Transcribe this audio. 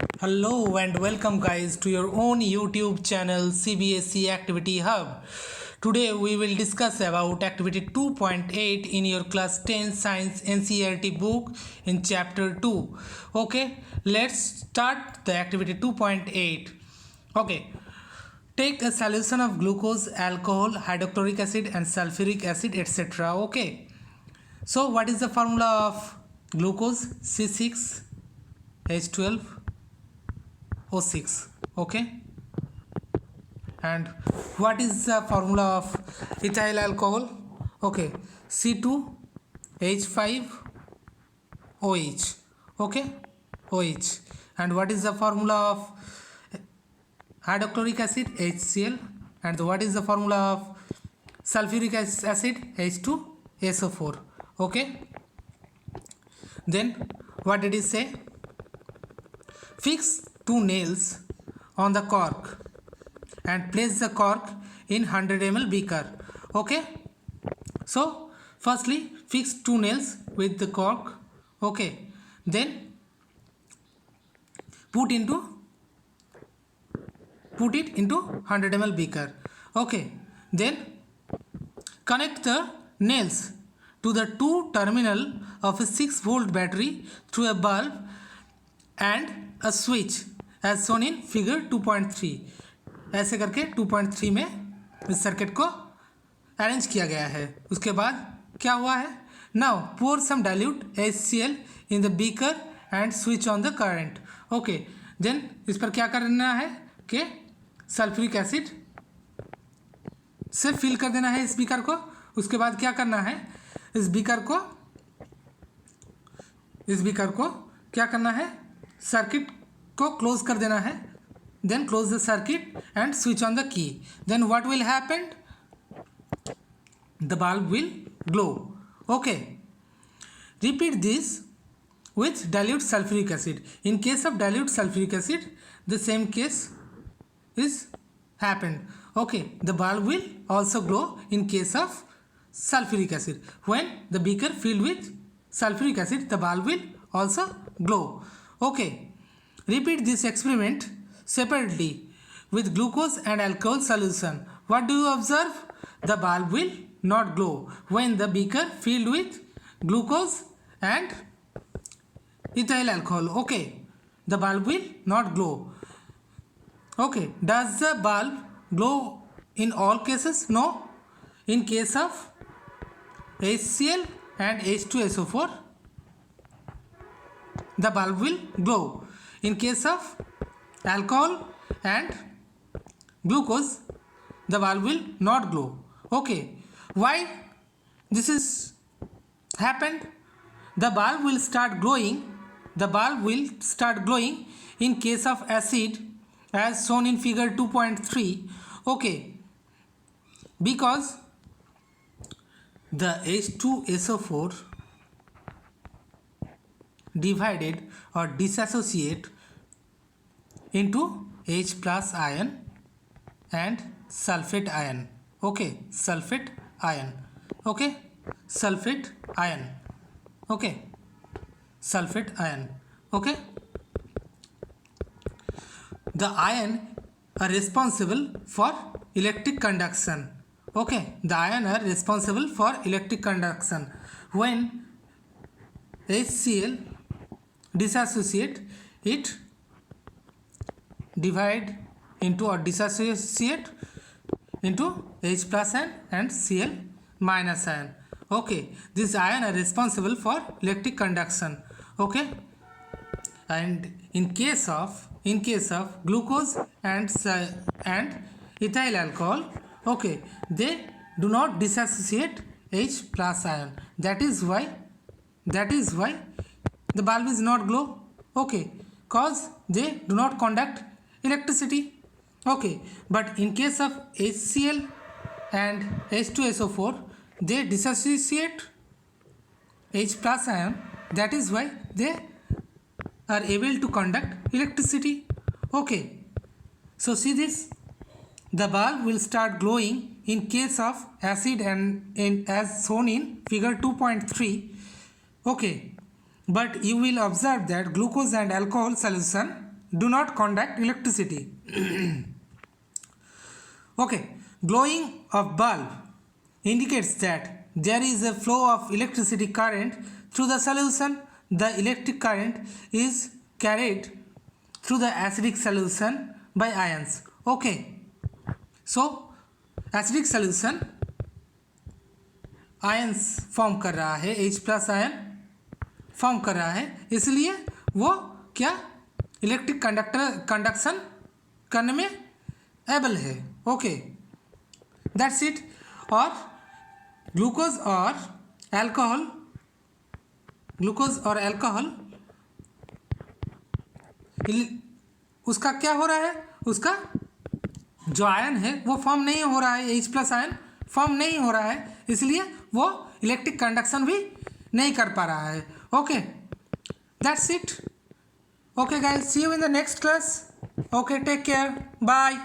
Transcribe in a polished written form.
Hello and welcome guys to your own YouTube channel CBSE Activity Hub. Today we will discuss about activity 2.8 in your class 10 science NCERT book in chapter 2. Okay, let's start the activity 2.8. Okay, take a solution of glucose, alcohol, hydrochloric acid and sulfuric acid, etc. Okay, so what is the formula of glucose? C6H12O6. Okay, and what is the formula of ethyl alcohol? Okay, C2H5OH. Okay, OH. And what is the formula of hydrochloric acid? HCl. And what is the formula of sulfuric acid? H2SO4. Okay, then what did he say? Fix two nails on the cork and place the cork in 100 ml beaker. Okay, so firstly fix two nails with the cork. Okay, then put it into 100 ml beaker. Okay, then connect the nails to the two terminal of a 6-volt battery through a bulb and a switch as shown in figure 2.3. ऐसे करके 2.3 में इस circuit को arrange किया गया है. उसके बाद क्या हुआ है? Now pour some dilute HCl in the beaker and switch on the current. Okay, then इस पर क्या करना है कि सल्फ्यूरिक एसिड से फिल कर देना है इस बीकर को. उसके बाद क्या करना है? इस बीकर को क्या करना है? सर्किट को क्लोज कर देना है. Then close the circuit and switch on the key. Then what will happen? The bulb will glow. Okay, repeat this with dilute sulfuric acid. In case of dilute sulfuric acid, the same case is happened. Okay, the bulb will also glow in case of sulfuric acid. When the beaker filled with sulfuric acid, the bulb will also glow. Okay, repeat this experiment separately with glucose and alcohol solution. What do you observe? The bulb will not glow when the beaker filled with glucose and ethyl alcohol. Okay, the bulb will not glow. Okay, does the bulb glow in all cases? No. In case of HCl and H2SO4, the bulb will glow. In case of alcohol and glucose, the bulb will not glow. Okay, why this is happened? The bulb will start glowing in case of acid as shown in figure 2.3. Okay, because the H2SO4 divided or dissociate into H plus ion and sulfate ion. Okay, sulfate ion. Okay, sulfate ion. Okay, sulfate ion. Okay, the ion are responsible for electric conduction. Okay, the ion are responsible for electric conduction. When HCl dissociate, it divide into or dissociate into H plus ion and Cl minus ion. Okay, these ion are responsible for electric conduction. Okay, and in case of glucose and ethyl alcohol, okay, they do not dissociate H plus ion. That is why the bulb is not glow. Okay, cause they do not conduct electricity. Okay, but in case of HCl and H2SO4, they dissociate H plus ion. That is why they are able to conduct electricity. Okay, so see this, the bulb will start glowing in case of acid and as shown in figure 2.3. Okay, but you will observe that glucose and alcohol solution do not conduct electricity. Okay, glowing of bulb indicates that there is a flow of electricity current through the solution. The electric current is carried through the acidic solution by ions. Okay, so acidic solution ions form कर रहा है, H plus ion form कर रहा है, इसलिए वो क्या electric conduction करने में एबल है. Okay, that's it. और ग्लूकोज और अल्कोहल उसका क्या हो रहा है, उसका जो आयन है वो फॉर्म नहीं हो रहा है, H प्लस आयन फॉर्म नहीं हो रहा है, इसलिए वो इलेक्ट्रिक कंडक्शन भी नहीं कर पा रहा है. Okay, that's it. Okay guys, see you in the next class. Okay, take care, bye.